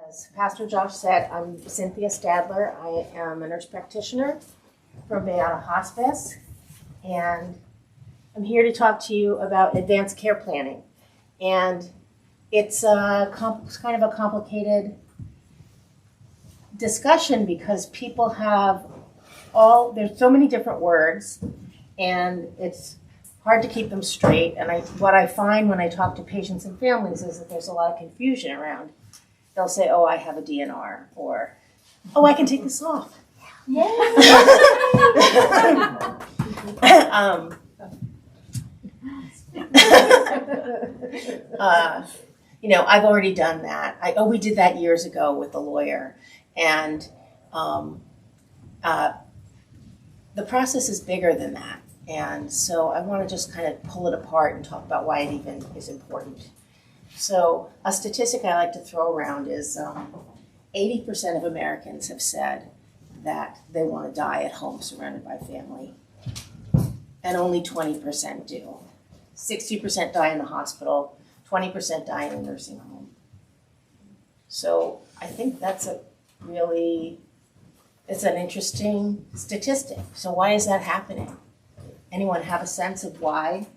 As Pastor Josh said, I'm Cynthia Stadler. I am a nurse practitioner from Bayonne Hospice, and I'm here to talk to you about advanced care planning. And it's kind of a complicated discussion because people have there's so many different words, and it's hard to keep them straight. And what I find when I talk to patients and families is that there's a lot of confusion around. They'll say, oh, I have a DNR, or, oh, I can take this off. Yeah. I've already done that. We did that years ago with the lawyer. And the process is bigger than that. And so I want to just kind of pull it apart and talk about why it even is important. So a statistic I like to throw around is 80% of Americans have said that they want to die at home surrounded by family, and only 20% do. 60% die in the hospital, 20% die in a nursing home. So I think it's an interesting statistic. So why is that happening? Anyone have a sense of why?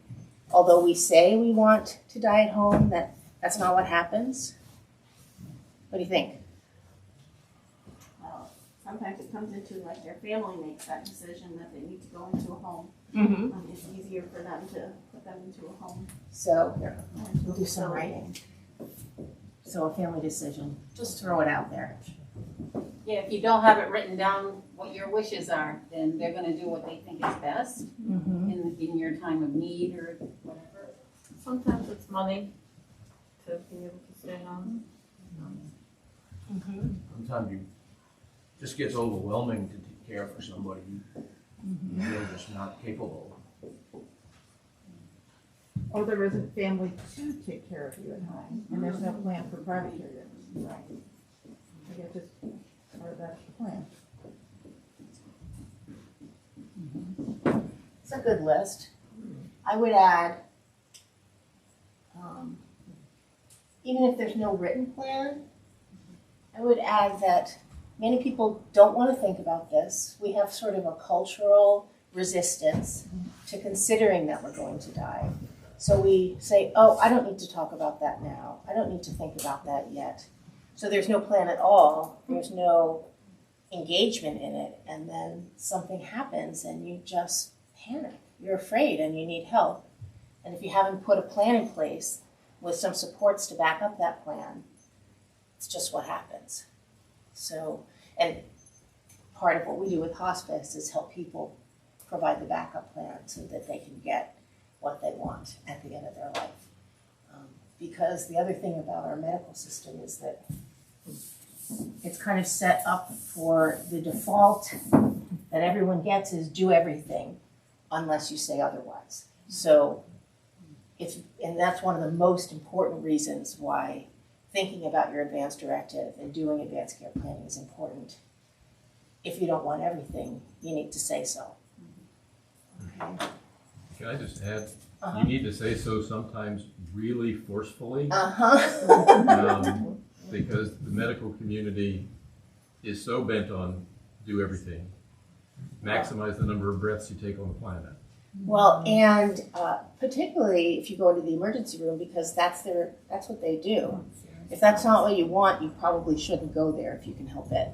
Although we say we want to die at home, that's not what happens? What do you think? Well, sometimes it comes into like their family makes that decision that they need to go into a home. Mm-hmm. It's easier for them to put them into a home. So we'll do some writing. So a family decision. Just throw it out there. Yeah, if you don't have it written down what your wishes are, then they're going to do what they think is best in your time of need or whatever. Sometimes it's money to be able to stay home. Sometimes it just gets overwhelming to care for somebody you're just not capable of. Or there isn't family to take care of you at home, and there's no plan for private care. Right. I guess it's part of that plan. It's a good list. I would add, even if there's no written plan, I would add that many people don't want to think about this. We have sort of a cultural resistance to considering that we're going to die. So we say, oh, I don't need to talk about that now. I don't need to think about that yet. So there's no plan at all. There's no engagement in it. And then something happens and you just panic. You're afraid and you need help. And if you haven't put a plan in place with some supports to back up that plan, it's just what happens. So, and part of what we do with hospice is help people provide the backup plan so that they can get what they want at the end of their life. Because the other thing about our medical system is that it's kind of set up for the default that everyone gets is do everything unless you say otherwise. So and that's one of the most important reasons why thinking about your advanced directive and doing advanced care planning is important. If you don't want everything, you need to say so. Okay. Can I just add, you need to say so sometimes really forcefully, because the medical community is so bent on do everything, maximize the number of breaths you take on the planet. Well, and particularly if you go into the emergency room, because that's what they do. If that's not what you want, you probably shouldn't go there if you can help it.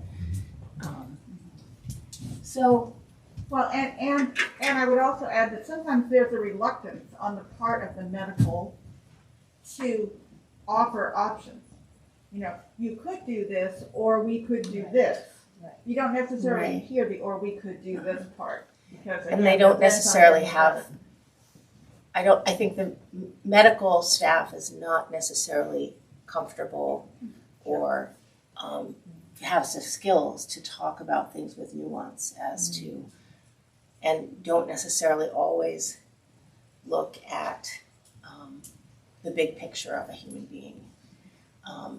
Well, and I would also add that sometimes there's a reluctance on the part of the medical to offer options. You could do this, or we could do this. Right. You don't necessarily hear the "or we could do this" part. Because, again, and they don't necessarily have, I think the medical staff is not necessarily comfortable or have the skills to talk about things with nuance and don't necessarily always look at the big picture of a human being. I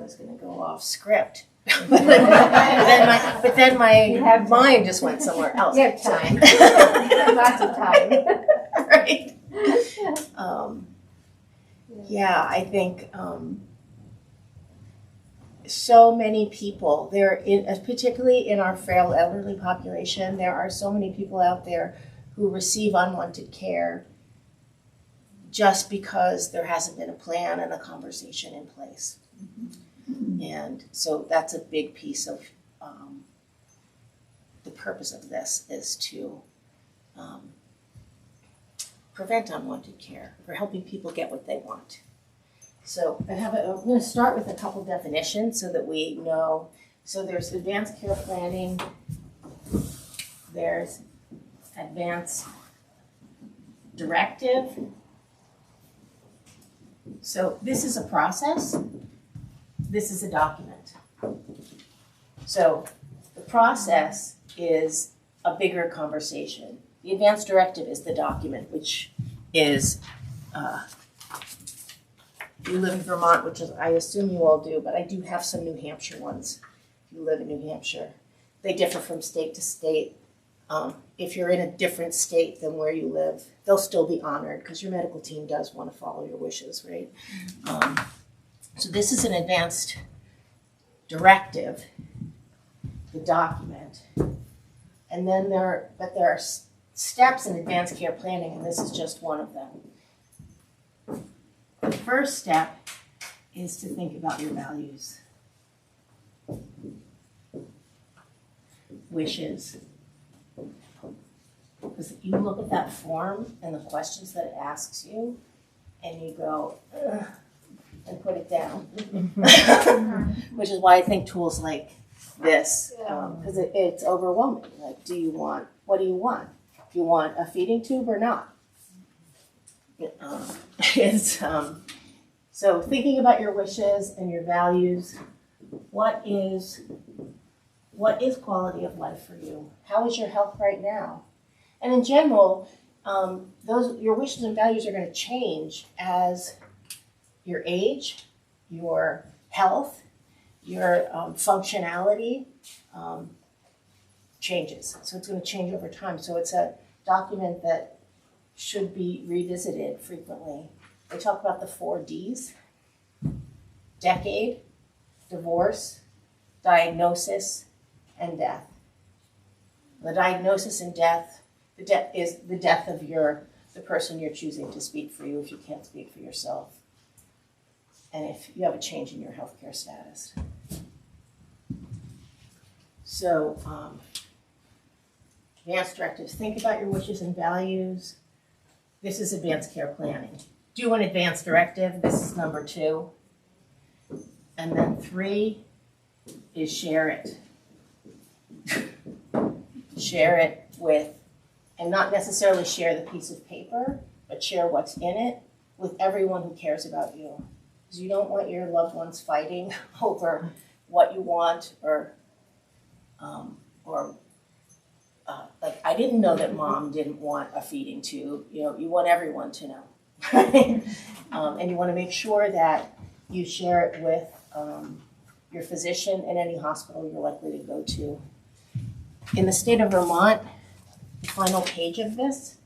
was going to go off script. but then my mind just went somewhere else. You have time. Lots of time. Right. Yeah, I think so many people there, particularly in our frail elderly population, there are so many people out there who receive unwanted care just because there hasn't been a plan and a conversation in place. And so that's a big piece of the purpose of this, is to prevent unwanted care, for helping people get what they want. So I'm going to start with a couple definitions so that we know. So there's advanced care planning, there's advanced directive. So this is a process, this is a document. So the process is a bigger conversation. The advanced directive is the document, which is, you live in Vermont, which is, I assume you all do, but I do have some New Hampshire ones. If you live in New Hampshire, they differ from state to state. If you're in a different state than where you live, they'll still be honored because your medical team does want to follow your wishes, right? So this is an advanced directive, the document. And then there are steps in advanced care planning, and this is just one of them. The first step is to think about your values, wishes. Because if you look at that form and the questions that it asks you, and you go, ugh, and put it down. Which is why I think tools like this, because it's overwhelming. Like, what do you want? Do you want a feeding tube or not? So thinking about your wishes and your values, what is quality of life for you? How is your health right now? And in general, your wishes and values are going to change as your age, your health, your functionality changes. So it's going to change over time. So it's a document that should be revisited frequently. They talk about the 4 Ds: decade, divorce, diagnosis, and death. The diagnosis and death, the death is the death of the person you're choosing to speak for you if you can't speak for yourself, and if you have a change in your healthcare status. So, advanced directives, think about your wishes and values. This is advanced care planning. Do an advanced directive, this is number 2. And then 3 is share it. Share it with, and not necessarily share the piece of paper, but share what's in it with everyone who cares about you. Because you don't want your loved ones fighting over what you want, or like, I didn't know that mom didn't want a feeding tube. You want everyone to know, right? And you want to make sure that you share it with your physician in any hospital you're likely to go to. In the state of Vermont, the final page of this,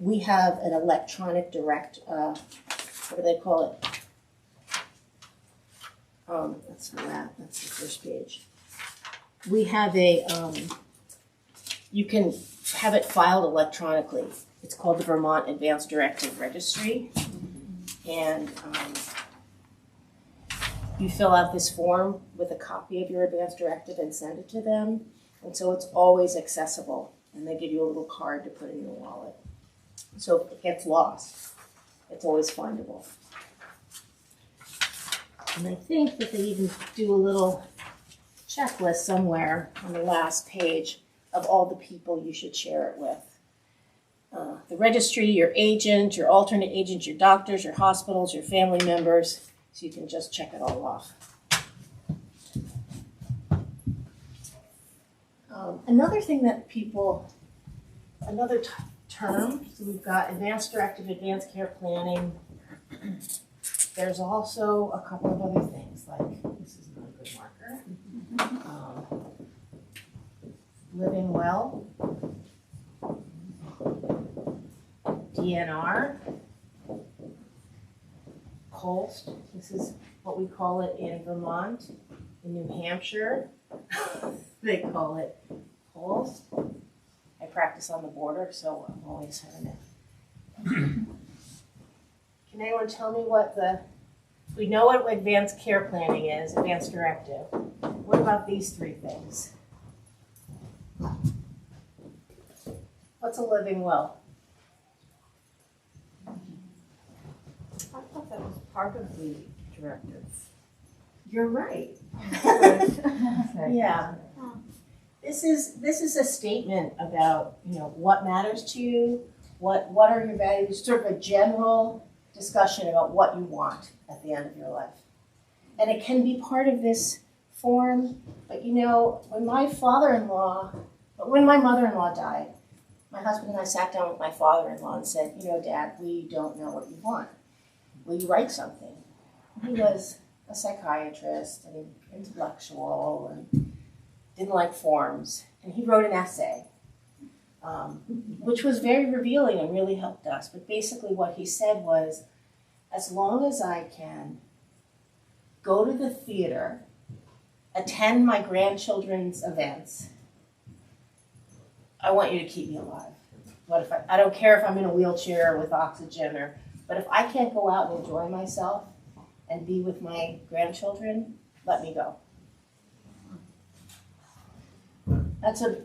we have an electronic direct, what do they call it? That's the first page. We have you can have it filed electronically. It's called the Vermont Advanced Directive Registry. And you fill out this form with a copy of your advanced directive and send it to them. And so it's always accessible. And they give you a little card to put in your wallet. So if it gets lost, it's always findable. And I think that they even do a little checklist somewhere on the last page of all the people you should share it with. The registry, your agent, your alternate agent, your doctors, your hospitals, your family members, so you can just check it all off. Another thing that another term, so we've got advanced directive, advanced care planning. There's also a couple of other things, like, this is not a good marker. Living well, DNR, COLST, This is what we call it in Vermont. In New Hampshire, they call it pulse. I practice on the border, so I'm always having it. Can anyone tell me we know what advanced care planning is, advanced directive. What about these three things? What's a living will? I thought that was part of the directive. You're right. Yeah. This is a statement about, what matters to you, what are your values, sort of a general discussion about what you want at the end of your life. And it can be part of this form, but when my mother-in-law died, my husband and I sat down with my father-in-law and said, Dad, we don't know what you want. Will you write something? He was a psychiatrist and intellectual and didn't like forms. And he wrote an essay, which was very revealing and really helped us. But basically what he said was, as long as I can go to the theater, attend my grandchildren's events, I want you to keep me alive. But if I don't care if I'm in a wheelchair with oxygen, but if I can't go out and enjoy myself and be with my grandchildren, let me go.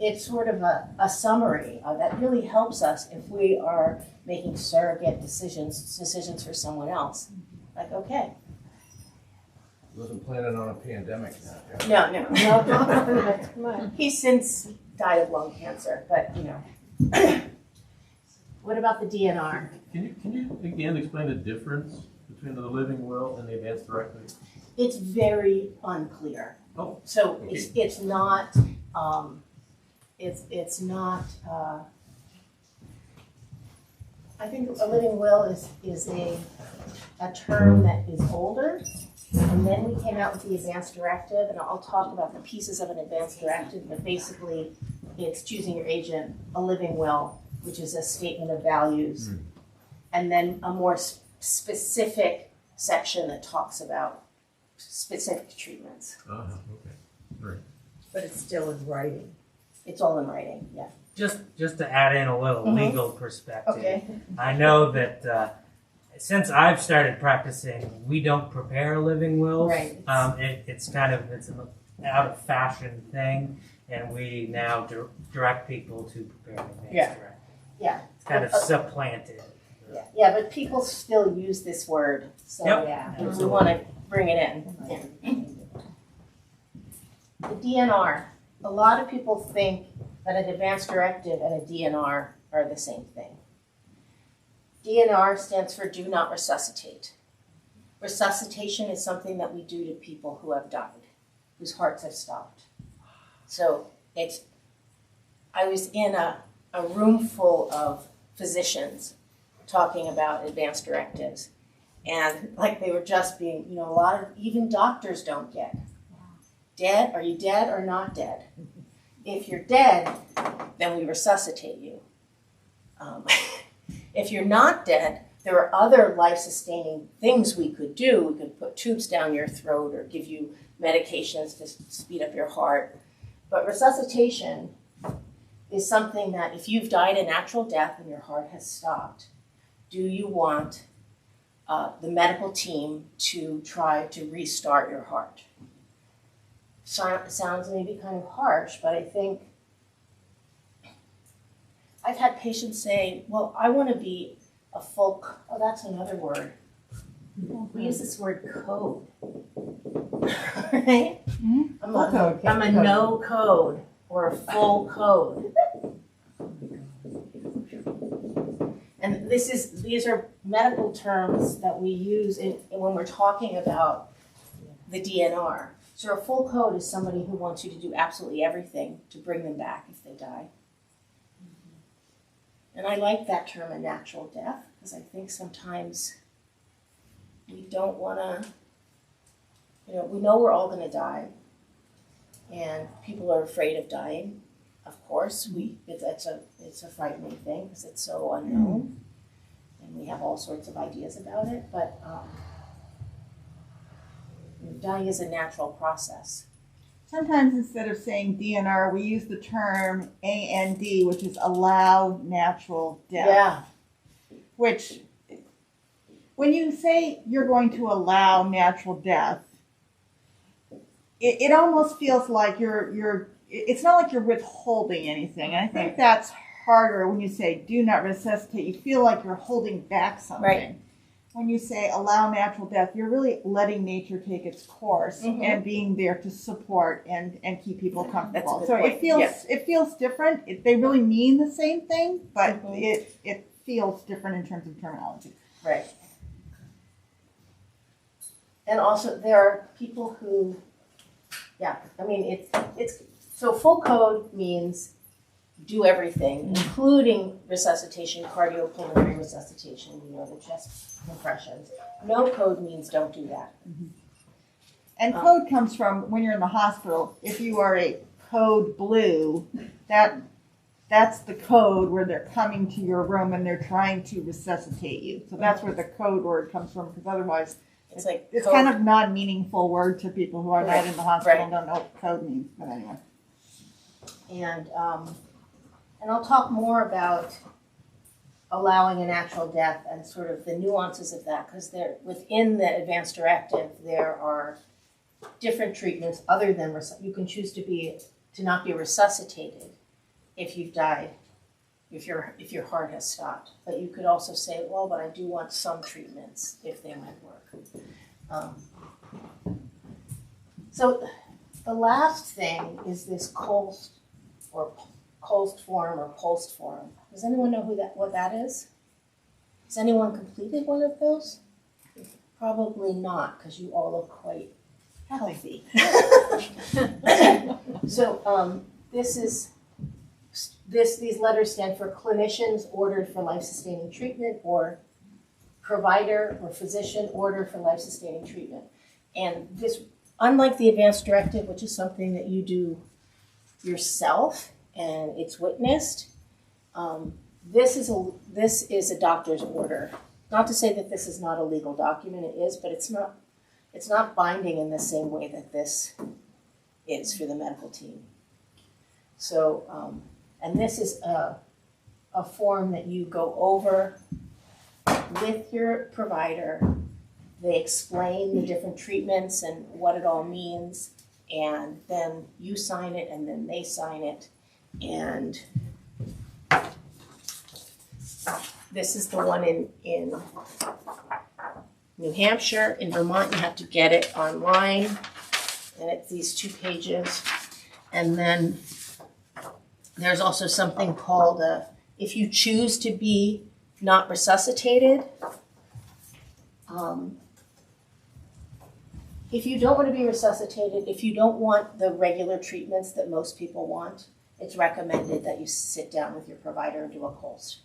It's sort of a summary that really helps us if we are making surrogate decisions for someone else. Like, okay. Wasn't planning on a pandemic now. No. He's since died of lung cancer, but What about the DNR? Can you again explain the difference between the living will and the advanced directive? It's very unclear. Oh, So okay. it's not, I think a living will is a term that is older. And then we came out with the advanced directive, and I'll talk about the pieces of an advanced directive, but basically it's choosing your agent, a living will, which is a statement of values, and then a more specific section that talks about specific treatments. Okay. Right. But it's still in writing. It's all in writing, yeah. Just to add in a little legal perspective. Okay. I know that since I've started practicing, we don't prepare living wills. Right. It's an out of fashion thing, and we now direct people to prepare an advanced directive. Yeah. It's kind of supplanted. Yeah, but people still use this word, so Yep. yeah, we want to bring it in. The DNR. A lot of people think that an advanced directive and a DNR are the same thing. DNR stands for do not resuscitate. Resuscitation is something that we do to people who have died, whose hearts have stopped. So I was in a room full of physicians talking about advanced directives, and like they were just being, a lot of, even doctors don't get. Dead? Are you dead or not dead? If you're dead, then we resuscitate you. If you're not dead, there are other life-sustaining things we could do. We could put tubes down your throat or give you medications to speed up your heart. But resuscitation is something that if you've died a natural death and your heart has stopped, do you want the medical team to try to restart your heart? Sounds maybe kind of harsh, but I think I've had patients say, well, I want to be a full, that's another word. We use this word code, right? I'm a no code or a full code. And these are medical terms that we use when we're talking about the DNR. So a full code is somebody who wants you to do absolutely everything to bring them back if they die. And I like that term, a natural death, because I think sometimes we don't want to, we know we're all going to die, and people are afraid of dying. Of course, it's a frightening thing because it's so unknown, and we have all sorts of ideas about it. But Dying is a natural process. Sometimes instead of saying DNR, we use the term AND, which is allow natural death. Yeah. Which, when you say you're going to allow natural death, it almost feels like it's not like you're withholding anything. And I think that's harder when you say do not resuscitate. You feel like you're holding back something. Right. When you say allow natural death, you're really letting nature take its course and being there to support and keep people comfortable. That's a good So point. it feels different. They really mean the same thing, but it feels different in terms of terminology. Right. And also, there are people who, it's so full code means do everything, including resuscitation, cardiopulmonary resuscitation, the chest compressions. No code means don't do that. And code comes from when you're in the hospital. If you are a code blue, that's the code where they're coming to your room and they're trying to resuscitate you. So that's where the code word comes from, because otherwise It's like it's code. kind of non-meaningful word to people who are not in the hospital Right. and don't know what code means. But anyway. And I'll talk more about allowing a natural death and sort of the nuances of that, because within the advanced directive there are different treatments other than you can choose to not be resuscitated if you've died, if your heart has stopped. But you could also say, well, but I do want some treatments if they might work. So the last thing is this Kolst form or pulsed form. Does anyone know what that is? Has anyone completed one of those? Probably not, because you all look quite healthy. So these letters stand for clinicians ordered for life-sustaining treatment, or provider or physician ordered for life-sustaining treatment. And this, unlike the advanced directive, which is something that you do yourself and it's witnessed, this is a doctor's order. Not to say that this is not a legal document, it is, but it's not binding in the same way that this is for the medical team. So, and this is a form that you go over with your provider. They explain the different treatments and what it all means, and then you sign it, and then they sign it. And this is the one in New Hampshire. In Vermont, you have to get it online, and it's these 2 pages. And then there's also something called if you choose to be not resuscitated. If you don't want to be resuscitated, if you don't want the regular treatments that most people want, it's recommended that you sit down with your provider and do a Kolst.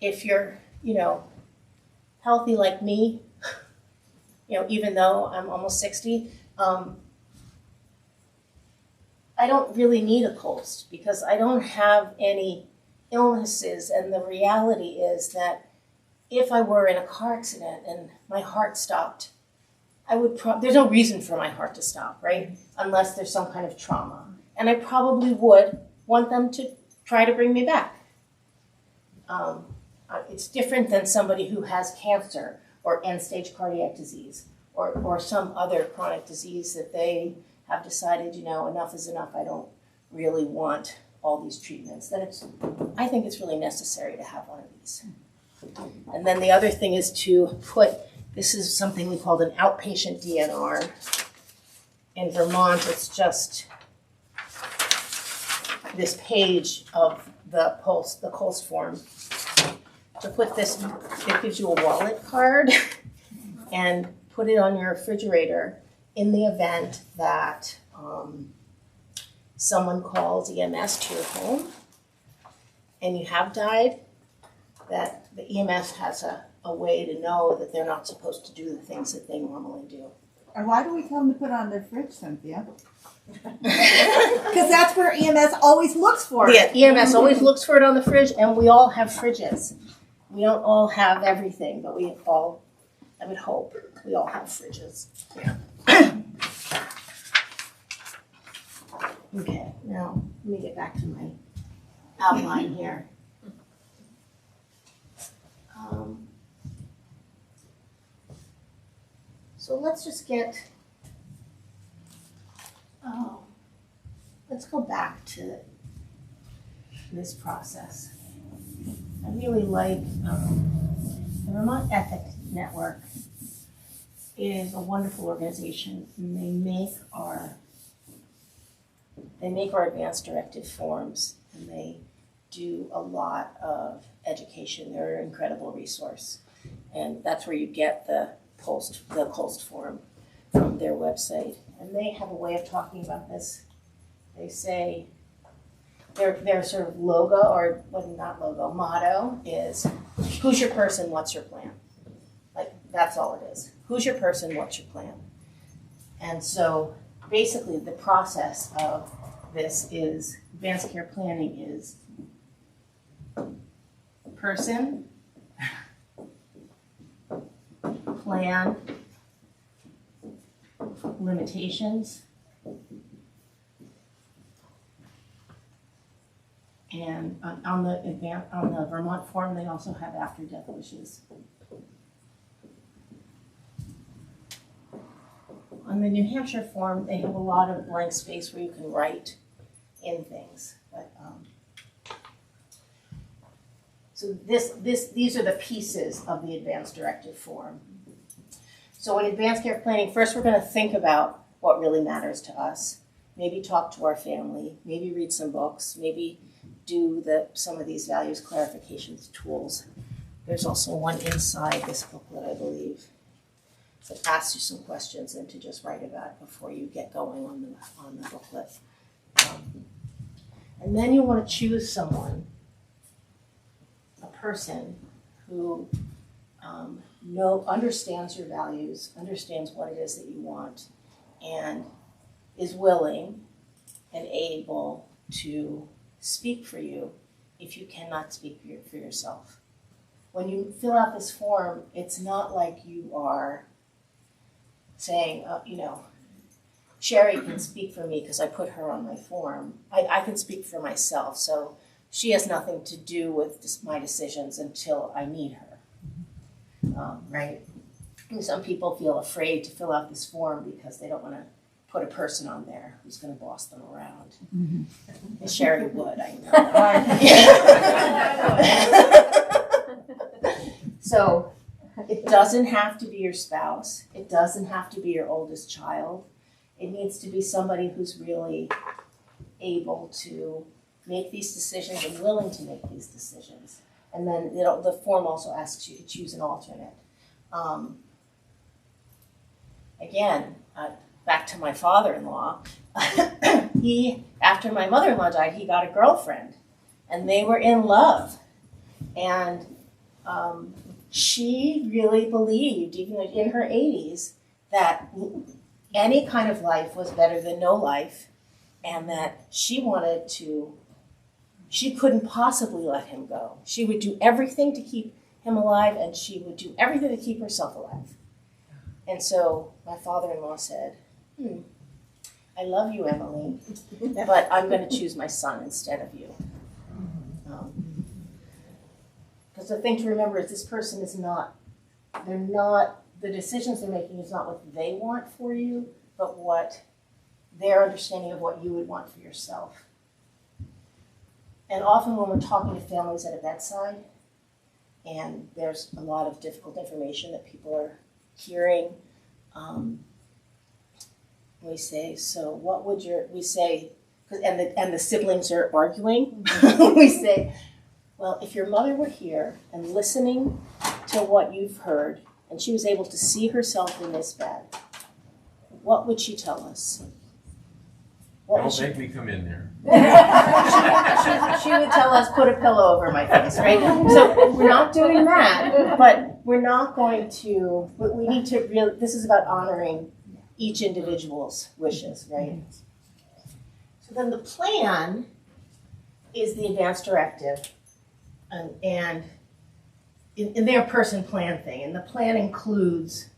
If you're, healthy like me, even though I'm almost 60, I don't really need a Kolst because I don't have any illnesses, and the reality is that if I were in a car accident and my heart stopped, there's no reason for my heart to stop, right? Unless there's some kind of trauma. And I probably would want them to try to bring me back. It's different than somebody who has cancer or end-stage cardiac disease or some other chronic disease that they have decided, enough is enough. I don't really want all these treatments. I think it's really necessary to have one of these. And then the other thing is this is something we called an outpatient DNR. In Vermont, it's just this page of the Kolst form. To put this, it gives you a wallet card and put it on your refrigerator in the event that someone calls EMS to your home and you have died, that the EMS has a way to know that they're not supposed to do the things that they normally do. And why do we tell them to put it on their fridge, Cynthia? Because that's where EMS always looks for it. Yeah, EMS always looks for it on the fridge, and we all have fridges. We don't all have everything, but I would hope, we all have fridges. Yeah. Okay, now let me get back to my outline here. So let's just get, let's go back to this process. I really like the Vermont Ethic Network is a wonderful organization, and they make our advanced directive forms, and they do a lot of education. They're an incredible resource, and that's where you get the Colst form from their website. And they have a way of talking about this. They say their sort of logo, or well, not logo, motto is, who's your person, what's your plan? Like, that's all it is. Who's your person, what's your plan? And so basically the process of this is, advanced care planning is person, plan, limitations, and on the Vermont form, they also have after death wishes. On the New Hampshire form, they have a lot of blank space where you can write in things. But, so these are the pieces of the advanced directive form. So in advanced care planning, first we're going to think about what really matters to us. Maybe talk to our family, maybe read some books, maybe do some of these values clarifications tools. There's also one inside this booklet, I believe, that asks you some questions and to just write about it before you get going on the booklet. And then you want to choose someone, a person who understands your values, understands what it is that you want, and is willing and able to speak for you if you cannot speak for yourself. When you fill out this form, it's not like you are saying, Sherry can speak for me because I put her on my form. I can speak for myself, so she has nothing to do with my decisions until I need her, right? And some people feel afraid to fill out this form because they don't want to put a person on there who's going to boss them around. Mm-hmm. And Sherry would, I know. So it doesn't have to be your spouse. It doesn't have to be your oldest child. It needs to be somebody who's really able to make these decisions and willing to make these decisions. And then the form also asks you to choose an alternate. Again, back to my father-in-law, after my mother-in-law died, he got a girlfriend, and they were in love. And she really believed, even in her 80s, that any kind of life was better than no life, and that she couldn't possibly let him go. She would do everything to keep him alive, and she would do everything to keep herself alive. And so my father-in-law said, I love you, Emily, but I'm going to choose my son instead of you. Because the thing to remember is this person is the decisions they're making is not what they want for you, but what their understanding of what you would want for yourself. And often when we're talking to families at a bedside, and there's a lot of difficult information that people are hearing, we say, so what would we say, and the siblings are arguing, we say, well, if your mother were here and listening to what you've heard, and she was able to see herself in this bed, what would she tell us? Don't make me come in there. She would tell us, put a pillow over my face, right? So we're not doing that, but we're not going to, but we need to really, this is about honoring each individual's wishes, right? So then the plan is the advanced directive, and in their person plan thing, and the plan includes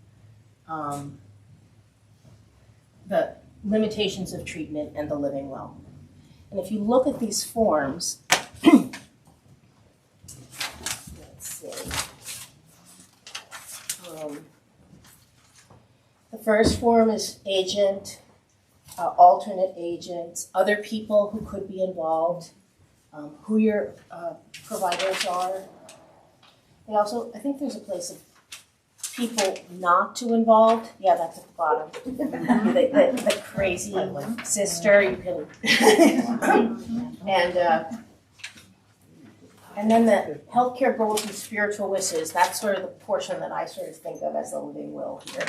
the limitations of treatment and the living well. And if you look at these forms, let's see. The first form is agent, alternate agents, other people who could be involved, who your providers are. They also, I think there's a place of people not to involved. Yeah, that's at the bottom. The crazy sister, you can. And then the healthcare goals and spiritual wishes, that's sort of the portion that I sort of think of as the living will here,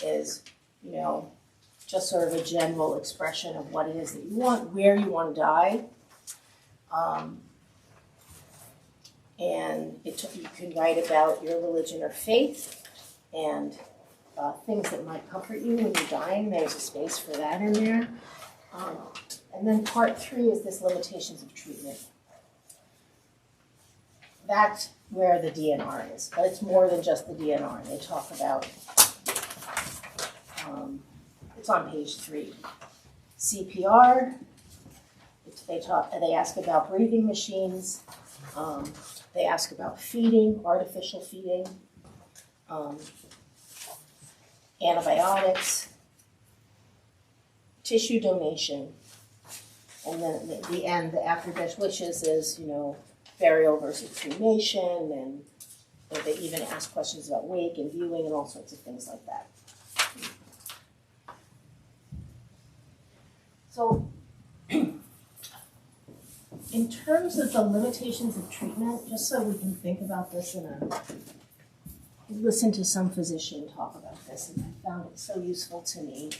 is, you know, just sort of a general expression of what it is that you want, where you want to die. And you can write about your religion or faith and things that might comfort you when you're dying. There's a space for that in there. And then part 3 is this limitations of treatment. That's where the DNR is, but it's more than just the DNR. They talk about, it's on page 3. CPR, they ask about breathing machines, they ask about feeding, artificial feeding, antibiotics, tissue donation, and then at the end, the after death wishes is, you know, burial versus cremation, and they even ask questions about wake and viewing and all sorts of things like that. So, in terms of the limitations of treatment, just so we can think about this listen to some physician talk about this, and I found it so useful to me.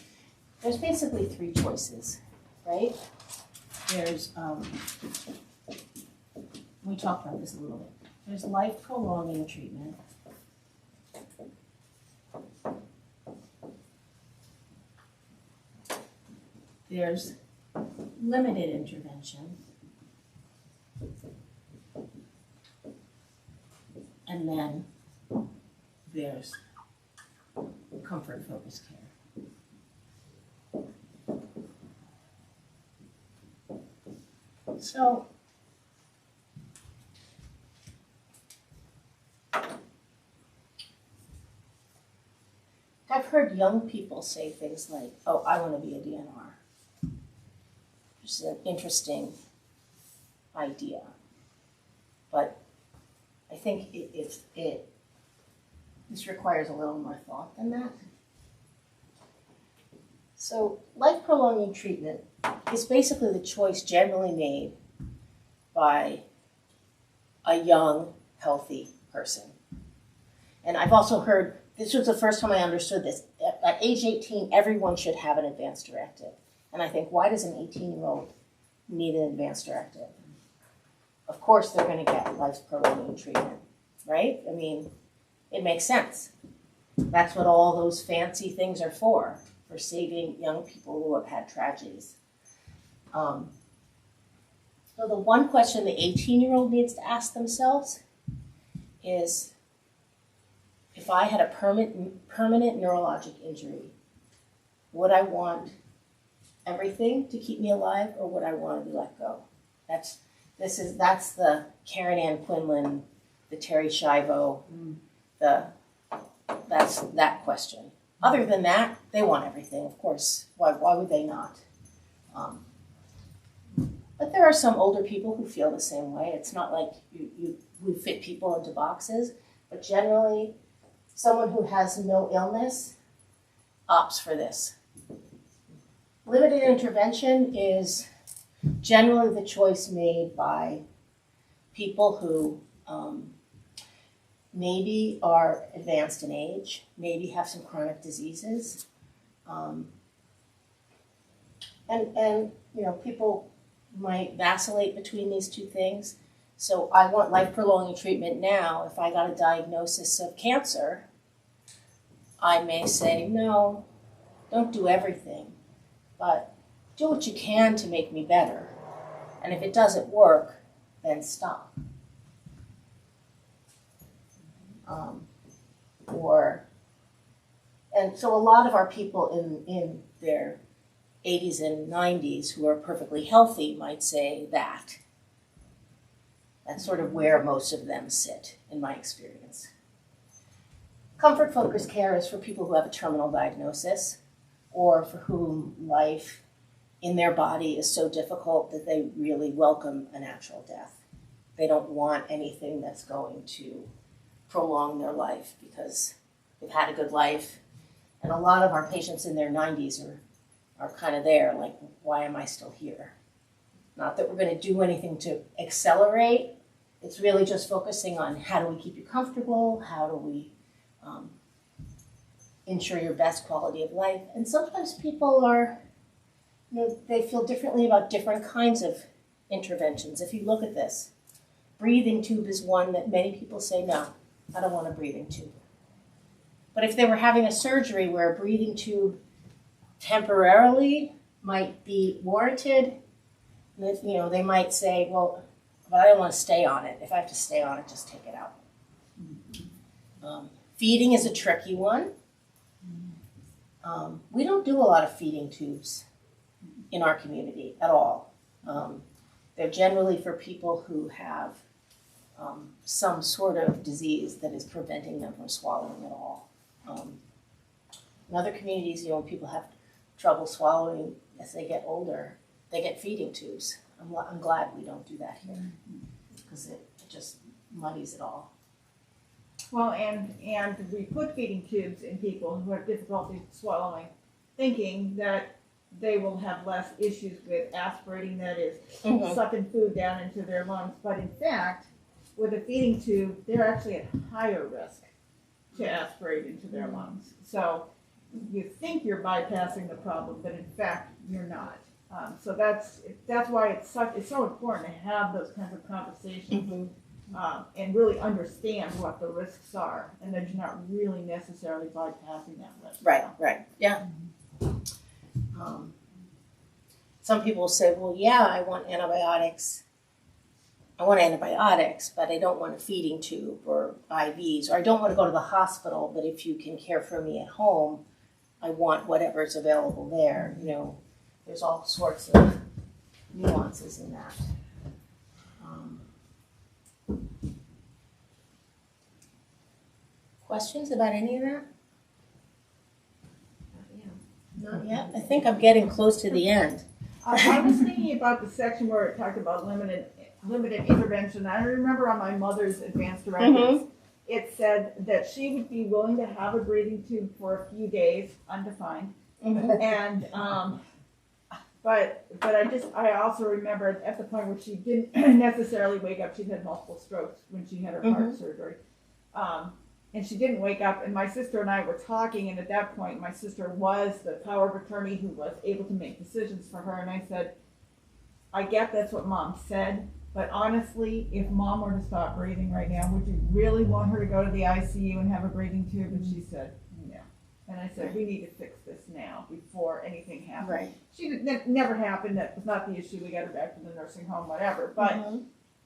There's basically 3 choices, right? There's, we talked about this a little bit. There's life-prolonging treatment. There's limited intervention. And then there's comfort-focused care. So, I've heard young people say things like, oh, I want to be a DNR. Which is an interesting idea. But I think this requires a little more thought than that. So life-prolonging treatment is basically the choice generally made by a young, healthy person. And I've also heard, this was the first time I understood this, at age 18, everyone should have an advance directive. And I think, why does an 18-year-old need an advance directive? Of course they're going to get life-prolonging treatment, right? I mean, it makes sense. That's what all those fancy things are for saving young people who have had tragedies. So the one question the 18-year-old needs to ask themselves is, if I had a permanent neurologic injury, would I want everything to keep me alive, or would I want to be let go? That's the Karen Ann Quinlan, the Terry Schiavo, that's that question. Other than that, they want everything, of course. Why would they not? But there are some older people who feel the same way. It's not like we fit people into boxes, but generally, someone who has no illness opts for this. Limited intervention is generally the choice made by people who maybe are advanced in age, maybe have some chronic diseases, and you know, people might vacillate between these two things. So I want life-prolonging treatment now. If I got a diagnosis of cancer, I may say, no, don't do everything, but do what you can to make me better. And if it doesn't work, then stop. And so a lot of our people in their 80s and 90s who are perfectly healthy might say that. That's sort of where most of them sit, in my experience. Comfort-focused care is for people who have a terminal diagnosis or for whom life in their body is so difficult that they really welcome a natural death. They don't want anything that's going to prolong their life because they've had a good life. And a lot of our patients in their 90s are kind of there, like, why am I still here? Not that we're going to do anything to accelerate. It's really just focusing on how do we keep you comfortable, how do we ensure your best quality of life. And sometimes people they feel differently about different kinds of interventions. If you look at this, breathing tube is one that many people say, no, I don't want a breathing tube. But if they were having a surgery where a breathing tube temporarily might be warranted, they might say, well, but I don't want to stay on it. If I have to stay on it, just take it out. Feeding is a tricky one. We don't do a lot of feeding tubes in our community at all. They're generally for people who have some sort of disease that is preventing them from swallowing at all. In other communities, when people have trouble swallowing as they get older, they get feeding tubes. I'm glad we don't do that here because it just muddies it all. Well, and we put feeding tubes in people who have difficulty swallowing, thinking that they will have less issues with aspirating, that is, sucking food down into their lungs. But in fact, with a feeding tube, they're actually at higher risk to aspirate into their lungs. So you think you're bypassing the problem, but in fact, you're not. So that's why it's so important to have those kinds of conversations and really understand what the risks are, and that you're not really necessarily bypassing that risk. Right, yeah. Some people say, well, yeah, I want antibiotics, but I don't want a feeding tube or IVs, or I don't want to go to the hospital, but if you can care for me at home, I want whatever's available there. There's all sorts of nuances in that. Questions about any of that? Not yet. I think I'm getting close to the end. I was thinking about the section where it talked about limited intervention. I remember on my mother's advanced directives, it said that she would be willing to have a breathing tube for a few days, undefined, and but I also remember at the point where she didn't necessarily wake up. She'd had multiple strokes when she had her heart surgery. And she didn't wake up, and my sister and I were talking, and at that point, my sister was the power of attorney who was able to make decisions for her, and I said, I get that's what Mom said, but honestly, if Mom were to stop breathing right now, would you really want her to go to the ICU and have a breathing tube? And she said, no. And I said, we need to fix this now before anything happens. Right. That never happened, that was not the issue, we got her back to the nursing home, whatever, but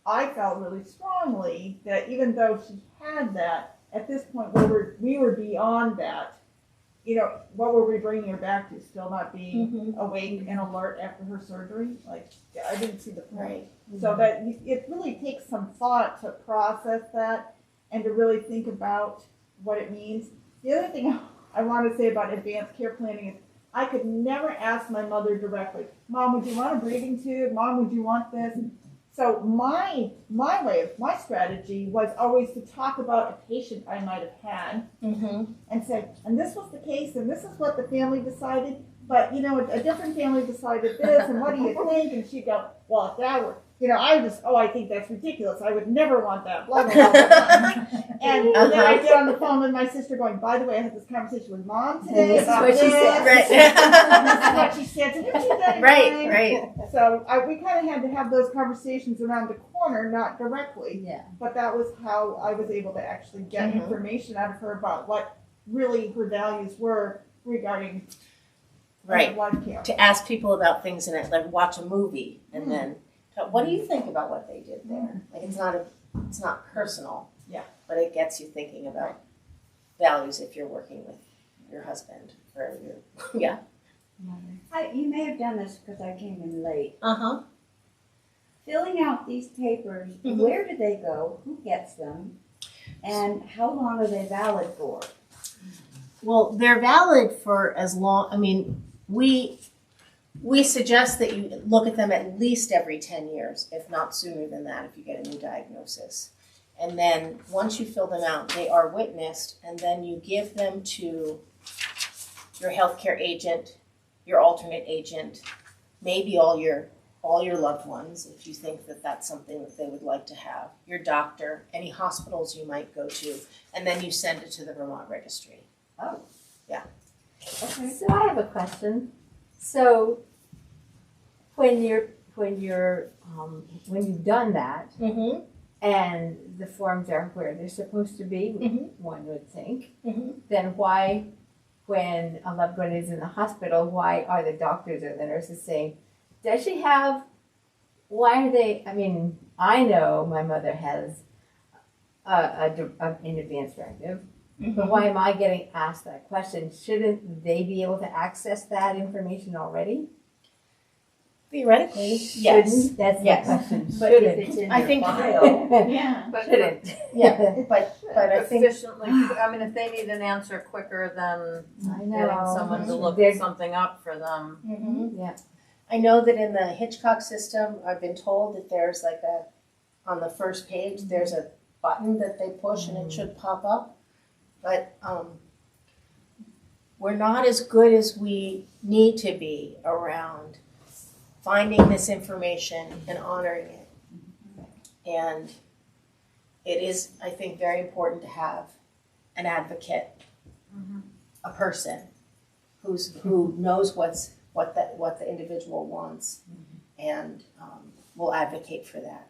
I felt really strongly that even though she had that, at this point, we were beyond that. What were we bringing her back to? Still not being awake and alert after her surgery? Like, I didn't see the point. Right. So that it really takes some thought to process that and to really think about what it means. The other thing I want to say about advanced care planning is I could never ask my mother directly, Mom, would you want a breathing tube? Mom, would you want this? So my strategy was always to talk about a patient I might have had and say, and this was the case, and this is what the family decided, but a different family decided this, and what do you think? And she'd go, well, if that were, I think that's ridiculous. I would never want that, blah, blah, blah, blah. And then I get on the phone with my sister going, by the way, I had this conversation with Mom today. This is what she said. Right. This is what she said. So didn't you that Right. So we kind of had to have those conversations around the corner, not directly. Yeah. But that was how I was able to actually get information out of her about what really her values were regarding blood care. To ask people about things in it, like watch a movie and then what do you think about what they did there? Like it's not personal. Yeah. But it gets you thinking about values if you're working with your husband or your You may have done this because I came in late. Uh-huh. Filling out these papers, Mhm. where do they go? Who gets them? And how long are they valid for? Well, they're valid for as long, I mean, we suggest that you look at them at least every 10 years, if not sooner than that, if you get a new diagnosis. And then, once you fill them out, they are witnessed, and then you give them to your healthcare agent, your alternate agent, maybe all your loved ones, if you think that that's something that they would like to have, your doctor, any hospitals you might go to, and then you send it to the Vermont Registry. Oh. Yeah. Okay. So I have a question. So when you've done that Mm-hmm. and the forms are where they're supposed to be, Mhm. one would think, Mhm. then why, when a loved one is in the hospital, why are the doctors or the nurses saying, does she have, why are they, I mean, I know my mother has an advance directive, but why am I getting asked that question? Shouldn't they be able to access that information already? Theoretically, yes. Shouldn't? That's the Yes. question. But if Shouldn't. it's in I their think- file, Yeah. Shouldn't. Yeah, but I think, Efficiently, I mean, if they need an answer quicker than I getting know. someone to look They're- something up for them. Mhm. Yeah. I know that in the Hitchcock system, I've been told that there's like on the first page, there's a button that they push and it should pop up. But we're not as good as we need to be around finding this information and honoring it. And it is, I think, very important to have an advocate, a person who knows what the individual wants and will advocate for that.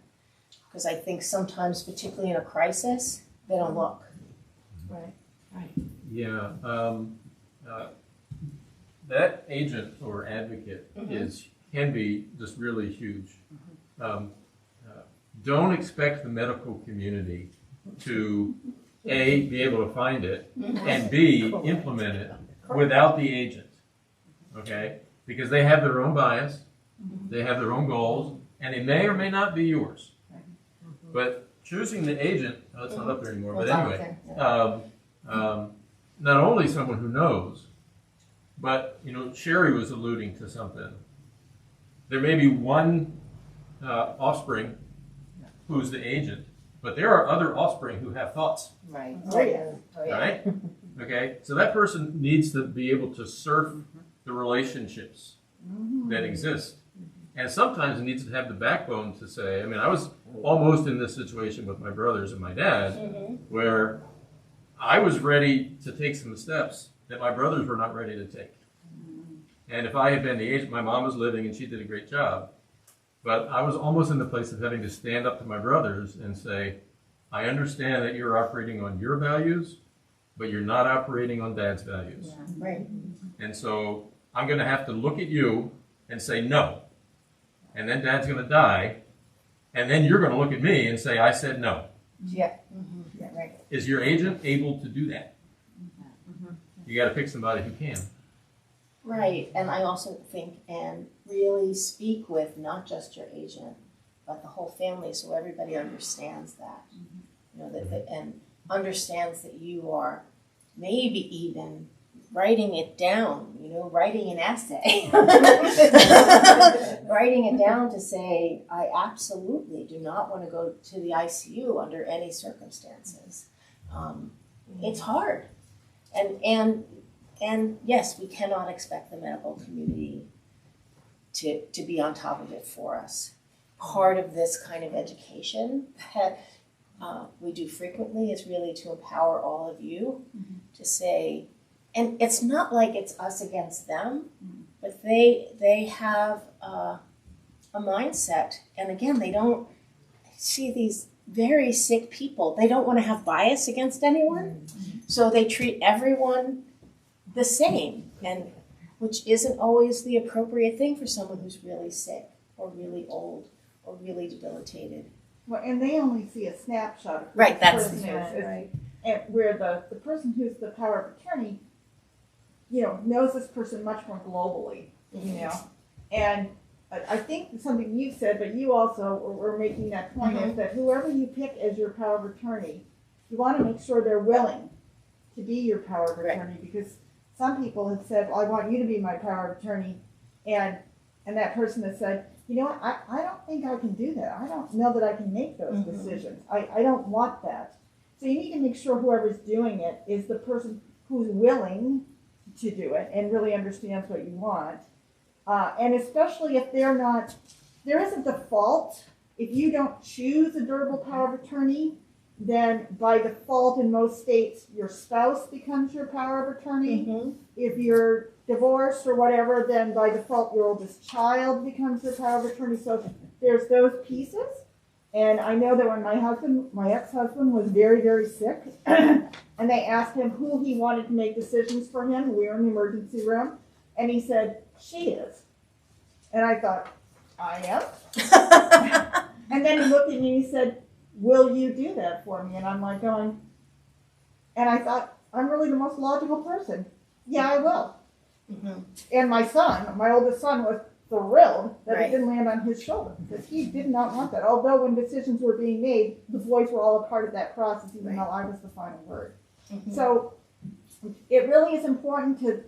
Because I think sometimes, particularly in a crisis, they don't look. Yeah, that agent or advocate Mhm. can be just really huge. Don't expect the medical community to A, be able to find it, and B, implement it without the agent, okay? Because they have their own bias, they have their own goals, and they may or may not be yours. But choosing the agent, oh, it's not up there anymore, but anyway, not only someone who knows, but, Sherry was alluding to something. There may be one offspring who's the agent, but there are other offspring who have thoughts, Right. Oh, yeah. right? Okay, so that person needs to be able to surf the relationships that exist. And sometimes it needs to have the backbone to say, I mean, I was almost in this situation with my brothers and my dad, where I was ready to take some steps that my brothers were not ready to take. And if I had been the agent, my mom was living and she did a great job. But I was almost in the place of having to stand up to my brothers and say, I understand that you're operating on your values, but you're not operating on Dad's values. Right. And so I'm going to have to look at you and say no. And then Dad's going to die. And then you're going to look at me and say, I said no. Yeah. Yeah, right. Is your agent able to do that? You got to pick somebody who can. Right, and I also think, and really speak with not just your agent, but the whole family, so everybody understands that. And understands that you are maybe even writing it down, writing an essay. Writing it down to say, I absolutely do not want to go to the ICU under any circumstances. It's hard. And yes, we cannot expect the medical community to be on top of it for us. Part of this kind of education that we do frequently is really to empower all of you to say, and it's not like it's us against them, but they have a mindset, and again, they don't see these very sick people. They don't want to have bias against anyone, so they treat everyone the same, and which isn't always the appropriate thing for someone who's really sick or really old or really debilitated. Well, and they only see a snapshot of Right, the that's person right. and where the person who's the power of attorney knows this person much more globally, and I think something you said, but you also were making that point, is that whoever you pick as your power of attorney, you want to make sure they're willing to be your power of attorney, because some people have said, well, I want you to be my power of attorney, and that person has said, you know what, I don't think I can do that. I don't know that I can make those decisions. I don't want that. So you need to make sure whoever's doing it is the person who's willing to do it and really understands what you want. And especially if there is a default. If you don't choose a durable power of attorney, then by default in most states, your spouse becomes your power of attorney. If you're divorced or whatever, then by default your oldest child becomes your power of attorney. So there's those pieces. And I know that when my ex-husband was very, very sick, and they asked him who he wanted to make decisions for him, we were in the emergency room, and he said, she is. And I thought, I am? And then he looked at me and he said, will you do that for me? And I'm like going, and I thought, I'm really the most logical person. Yeah, I will. And my son, my oldest son, was thrilled that it didn't land on his shoulder, because he did not want that. Although when decisions were being made, the boys were all a part of that process, even though I was the final word. So it really is important to,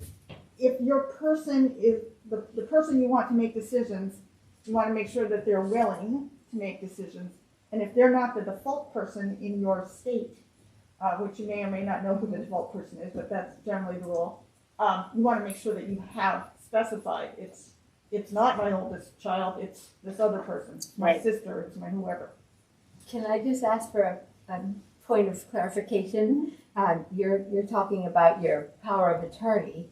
if your person is the person you want to make decisions, you want to make sure that they're willing to make decisions. And if they're not the default person in your state, which you may or may not know who the default person is, but that's generally the rule, you want to make sure that you have specified it's not my oldest child, it's this other person, it's my sister, it's my whoever. Can I just ask for a point of clarification? You're talking about your power of attorney.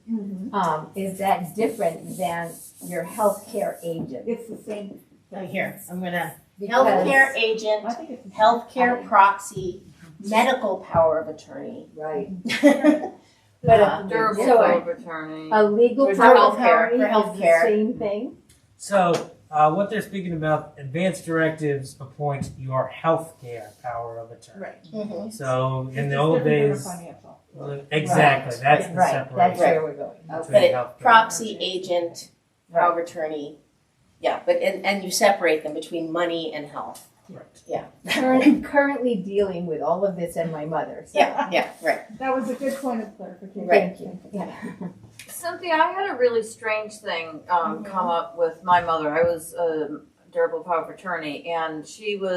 Is that different than your healthcare agent? It's the same. Right here, I'm gonna, Because- healthcare agent, I think it's healthcare proxy, medical power of attorney. Right. But Durable So power of attorney. a legal For power of healthcare, attorney for is healthcare. the same thing? So, what they're speaking about, advanced directives appoint your healthcare power of attorney. right. So, in It's the old different than a days, financial. exactly, that's the Right, separation. that's where we're going. between But healthcare proxy and agent, power of attorney, but and you separate them between money and health. Right. Currently dealing with all of this and my mother. So Right. That was a good point of clarification. Thank you. Yeah. Cynthia, I had a really strange thing come up with my mother. I was a durable power of attorney, and she had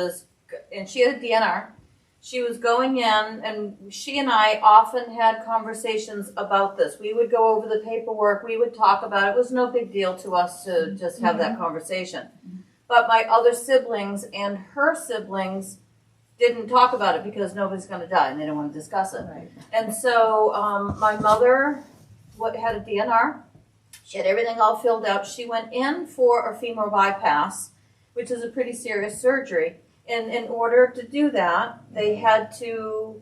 a DNR. She was going in, and she and I often had conversations about this. We would go over the paperwork, we would talk about it. It was no big deal to us to just have that conversation. But my other siblings and her siblings didn't talk about it because nobody's going to die and they don't want to discuss it. Right. And so my mother had a DNR. She had everything all filled out. She went in for a femoral bypass, which is a pretty serious surgery. And in order to do that, they had to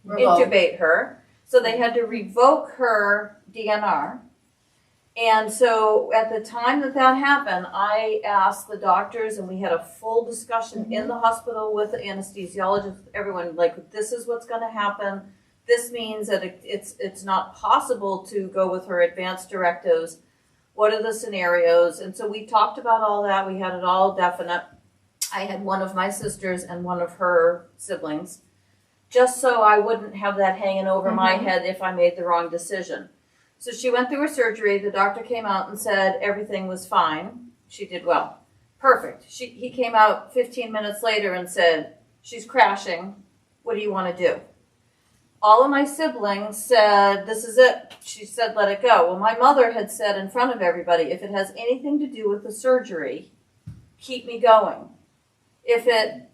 intubate her. So they had to revoke her DNR. And so at the time that happened, I asked the doctors, and we had a full discussion in the hospital with the anesthesiologist, everyone, like, this is what's going to happen. This means that it's not possible to go with her advanced directives. What are the scenarios? And so we talked about all that. We had it all definite. I had one of my sisters and one of her siblings, just so I wouldn't have that hanging over my head if I made the wrong decision. So she went through her surgery. The doctor came out and said everything was fine. She did well. Perfect. He came out 15 minutes later and said, she's crashing. What do you want to do? All of my siblings said, this is it. She said, let it go. Well, my mother had said in front of everybody, if it has anything to do with the surgery, keep me going. If it,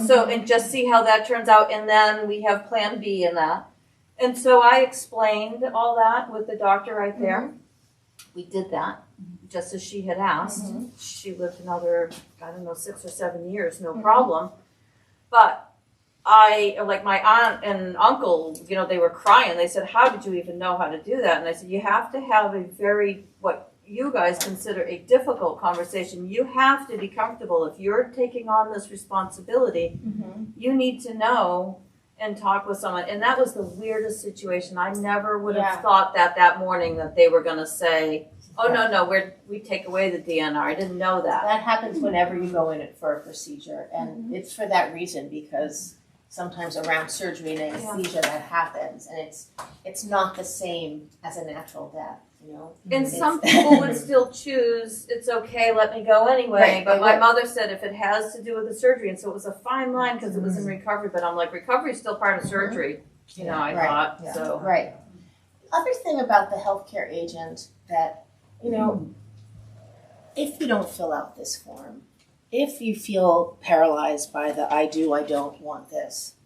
so, and just see how that turns out. And then we have plan B in that. And so I explained all that with the doctor right there. We did that, just as she had asked. She lived another, 6 or 7 years, no problem. But like my aunt and uncle, they were crying. They said, how did you even know how to do that? And I said, you have to have a very, what you guys consider a difficult conversation. You have to be comfortable. If you're taking on this responsibility, you need to know and talk with someone. And that was the weirdest situation. I never would have Yeah. thought that morning that they were going to say, oh, no, we take away the DNR. I didn't know that. That happens whenever you go in for a procedure, and it's for that reason, because sometimes around surgery and anesthesia that happens, and it's not the same as a natural death, you know? And some people would still choose, it's okay, let me go anyway. Right, But they my would. mother said if it has to do with the surgery, and so it was a fine line because it was in recovery. But I'm like, recovery is still part of surgery, I Right, thought. yeah. So Right. Other thing about the healthcare agent that, if you don't fill out this form, if you feel paralyzed by the I do, I don't want this,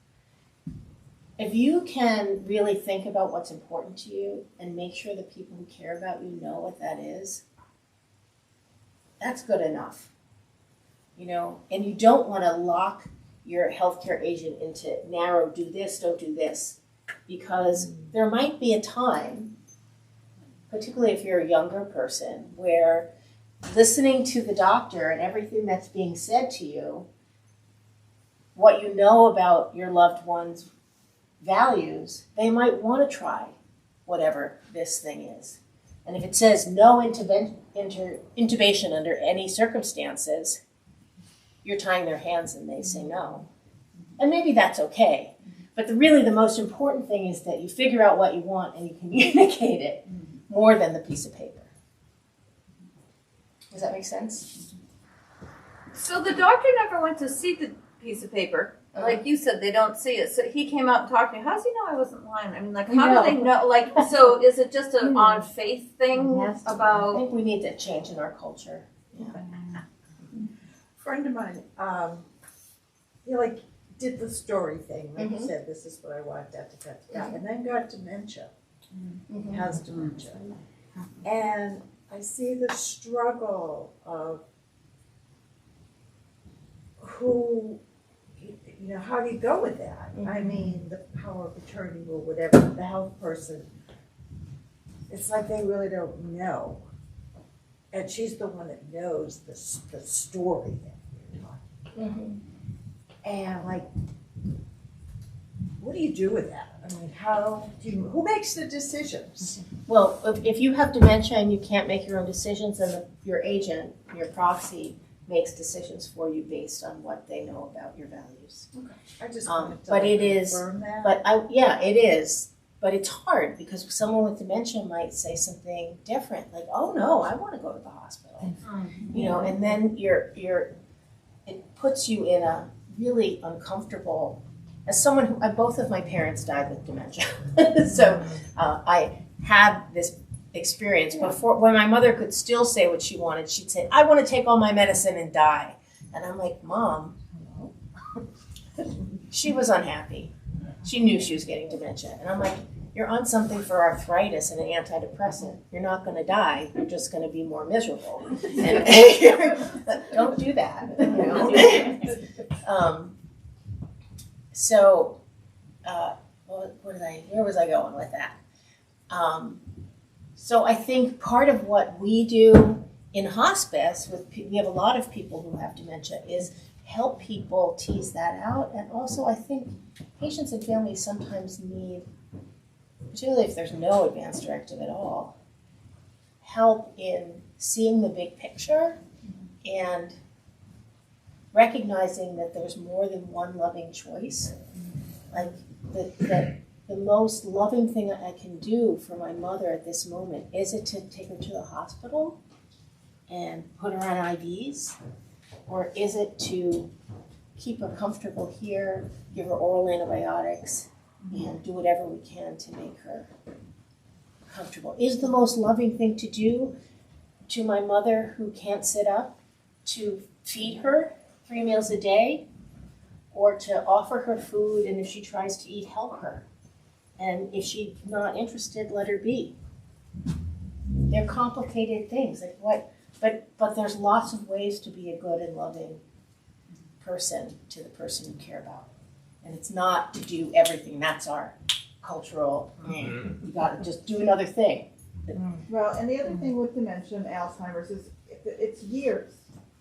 if you can really think about what's important to you and make sure the people who care about you know what that is, that's good enough. And you don't want to lock your healthcare agent into narrow, do this, don't do this, because there might be a time, particularly if you're a younger person, where listening to the doctor and everything that's being said to you, what you know about your loved one's values, they might want to try whatever this thing is. And if it says no intubation under any circumstances, you're tying their hands and they say no. And maybe that's okay. But really the most important thing is that you figure out what you want and you communicate it more than the piece of paper. Does that make sense? So the doctor never went to see the piece of paper. Like you said, they don't see it. So he came out and talked to me. How does he know I wasn't lying? I mean, like, how do they know? Like, so is it just an on faith thing I about? think we need that change in our culture. Friend of mine, did the story thing, like you said, this is what I want, and then got dementia, has dementia. And I see the struggle of how do you go with that? I mean, the power of attorney or whatever, the health person, it's like they really don't know. And she's the one that knows the story that you're talking. And what do you do with that? I mean, who makes the decisions? Well, if you have dementia and you can't make your own decisions, then your agent, your proxy, makes decisions for you based on what they know about your values. Okay. I just wanted to but it is, confirm that. it is. But it's hard because someone with dementia might say something different, like, "Oh no, I want to go to the hospital," and then it puts you in a really uncomfortable. As someone who, both of my parents died with dementia, so I had this experience before when my mother could still say what she wanted. She'd say, "I want to take all my medicine and die," and I'm like, "Mom." She was unhappy. She knew she was getting dementia. And I'm like, you're on something for arthritis and an antidepressant. You're not going to die. You're just going to be more miserable. And don't do that. Where was I going with that? So I think part of what we do in hospice, we have a lot of people who have dementia, is help people tease that out. And also I think patients and families sometimes need, particularly if there's no advance directive at all, help in seeing the big picture and recognizing that there's more than one loving choice. Like that the most loving thing I can do for my mother at this moment, is it to take her to the hospital and put her on IVs? Or is it to keep her comfortable here, give her oral antibiotics, and do whatever we can to make her comfortable? Is the most loving thing to do to my mother who can't sit up to feed her 3 meals a day, or to offer her food, and if she tries to eat, help her? And if she's not interested, let her be. They're complicated things. But there's lots of ways to be a good and loving person to the person you care about. And it's not to do everything. That's our cultural, you gotta just do another thing. Well, and the other thing with dementia and Alzheimer's is it's years.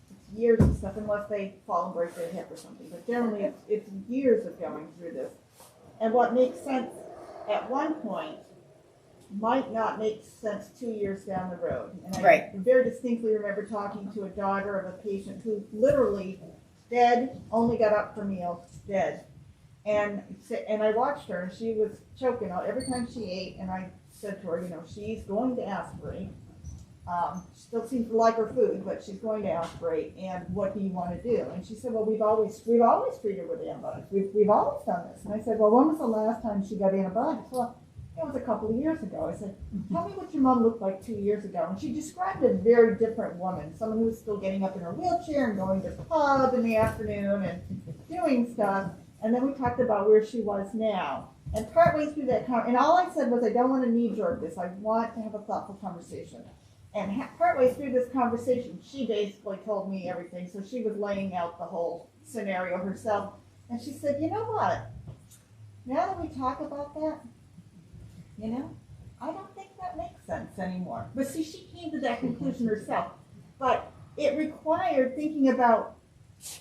It's years of stuff, unless they fall and break their hip or something. But generally, it's years of going through this. And what makes sense at one point might not make sense 2 years down the road. And I Right. very distinctly remember talking to a daughter of a patient who literally dead, only got up for meals, dead. And I watched her, and she was choking out every time she ate, and I said to her, you know, she's going to aspirate. She still seems to like her food, but she's going to aspirate, and what do you want to do? And she said, well, we've always treated her with antibiotics. We've always done this. And I said, well, when was the last time she got antibiotics? Well, it was a couple of years ago. I said, tell me what your mom looked like 2 years ago. And she described a very different woman, someone who was still getting up in her wheelchair and going to the pub in the afternoon and doing stuff. And then we talked about where she was now. And partway through that, and all I said was, I don't want to knee-jerk this. I want to have a thoughtful conversation. And partway through this conversation, she basically told me everything. So she was laying out the whole scenario herself. And she said, you know what? Now that we talk about that, you know, I don't think that makes sense anymore. But see, she came to that conclusion herself. But it required thinking about,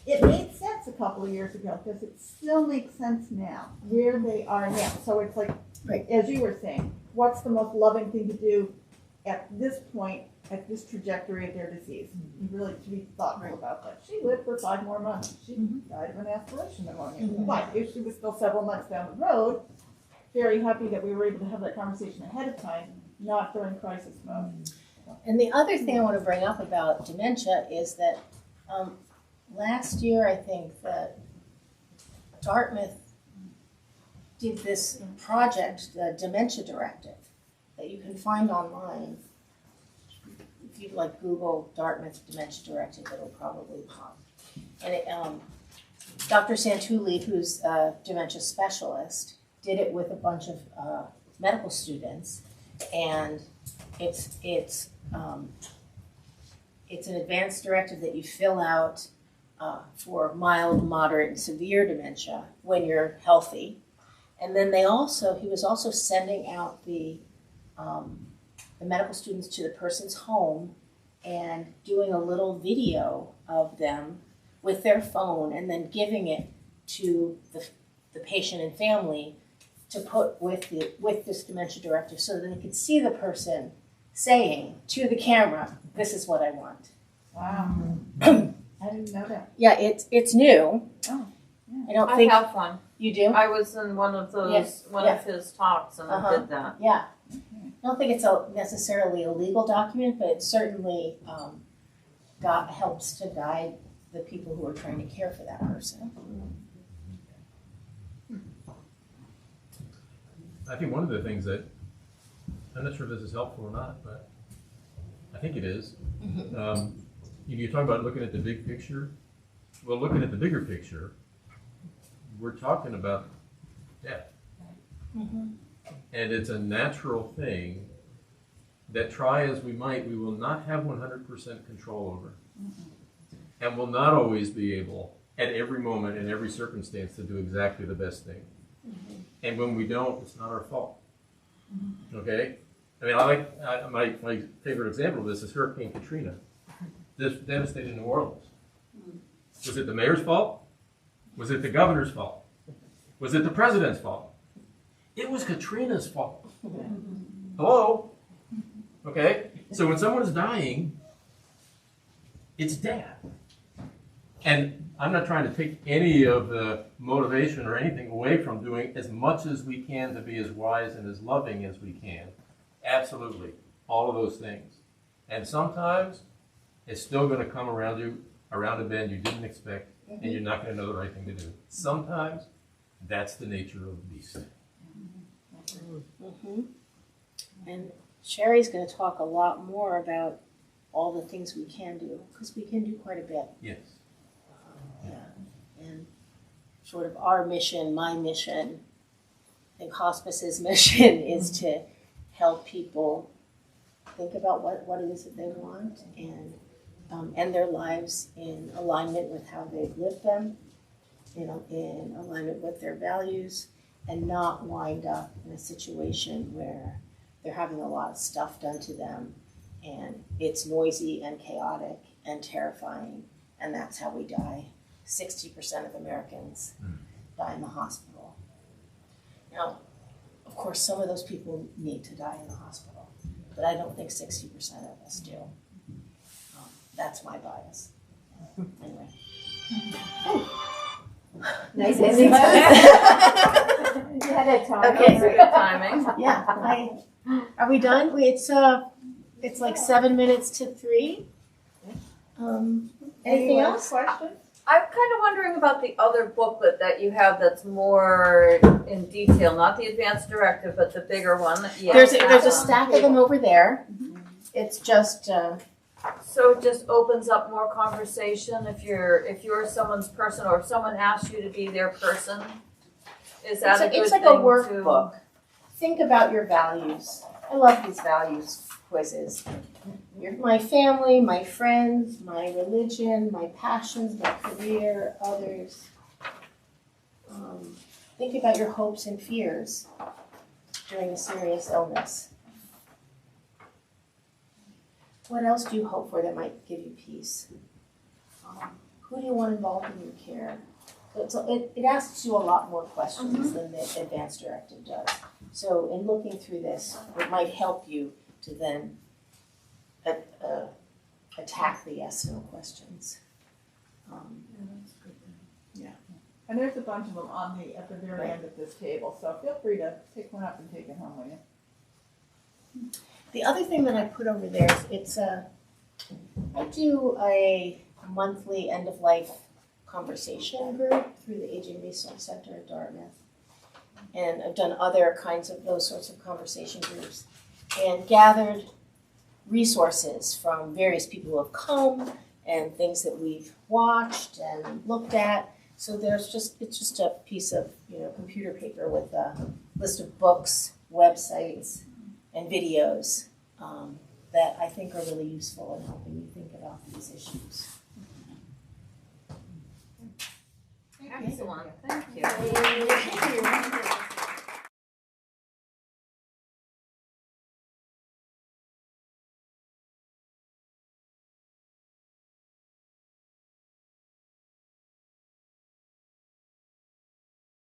it made sense a couple of years ago. Does it still make sense now, where they are now? So it's like, Right. as you were saying, what's the most loving thing to do at this point, at this trajectory of their disease? You really to be thoughtful about that. She lived for 5 more months. She died of an aspiration pneumonia. But if she was still several months down the road, very happy that we were able to have that conversation ahead of time, not during crisis mode. And the other thing I want to bring up about dementia is that last year, I think that Dartmouth did this project, the Dementia Directive, that you can find online. If you like Google Dartmouth Dementia Directive, it'll probably pop. And it, Dr. Santulli, who's a dementia specialist, did it with a bunch of medical students, and it's an advanced directive that you fill out for mild, moderate, and severe dementia when you're healthy. And then he was also sending out the medical students to the person's home and doing a little video of them with their phone, and then giving it to the patient and family to put with this dementia directive, so that they could see the person saying to the camera, "This is what I want." Wow. I didn't know that. Yeah, it's new. Oh, I don't I think have one. you do. I was in one of those, Yes, one yeah. of his talks, and I did that. Yeah, I don't think it's necessarily a legal document, but it certainly helps to guide the people who are trying to care for that person. I think one of the things that, I'm not sure if this is helpful or not, but I think it is. You're talking about looking at the big picture. Well, looking at the bigger picture, we're talking about death. And it's a natural thing that, try as we might, we will not have 100% control over. And will not always be able, at every moment, in every circumstance, to do exactly the best thing. And when we don't, it's not our fault. Okay? I mean, my favorite example of this is Hurricane Katrina. This devastated New Orleans. Was it the mayor's fault? Was it the governor's fault? Was it the president's fault? It was Katrina's fault. Hello? Okay? So when someone's dying, it's death. And I'm not trying to take any of the motivation or anything away from doing as much as we can to be as wise and as loving as we can. Absolutely. All of those things. And sometimes it's still going to come around a bend you didn't expect, and you're not going to know the right thing to do. Sometimes that's the nature of the beast. And Sherry's going to talk a lot more about all the things we can do, because we can do quite a bit. Yes. And sort of our mission, my mission, I think hospice's mission is to help people think about what it is that they want, and end their lives in alignment with how they've lived them, in alignment with their values, and not wind up in a situation where they're having a lot of stuff done to them, and it's noisy and chaotic and terrifying, and that's how we die. 60% of Americans die in the hospital. Now, of course, some of those people need to die in the hospital, but I don't think 60% of us do. That's my bias. Anyway. Nice ending. You had a time. Okay. Good timing. Yeah, are we done? It's like 7 minutes to 3. Anything else? Questions? I'm kind of wondering about the other booklet that you have that's more in detail, not the advanced directive, but the bigger one. Yeah, There's that a one. stack of them over there. It's just, So it just opens up more conversation if you're someone's person, or if someone asks you to be their person. Is that a good it's thing like a to? workbook. Think about your values. I love these values quizzes. My family, my friends, my religion, my passions, my career, others. Think about your hopes and fears during a serious illness. What else do you hope for that might give you peace? Who do you want involved in your care? So it asks you a lot more questions than the advanced directive does. So in looking through this, it might help you to then attack the yes/no questions. And there's a bunch of them at the very end of this table, so feel free to pick one up and take it home with you. The other thing that I put over there is I do a monthly end of life conversation group through the Aging Research Center at Dartmouth. And I've done other kinds of those sorts of conversation groups and gathered resources from various people who have come and things that we've watched and looked at. So it's just a piece of computer paper with a list of books, websites, and videos that I think are really useful in helping you think about these issues. Excellent, thank you.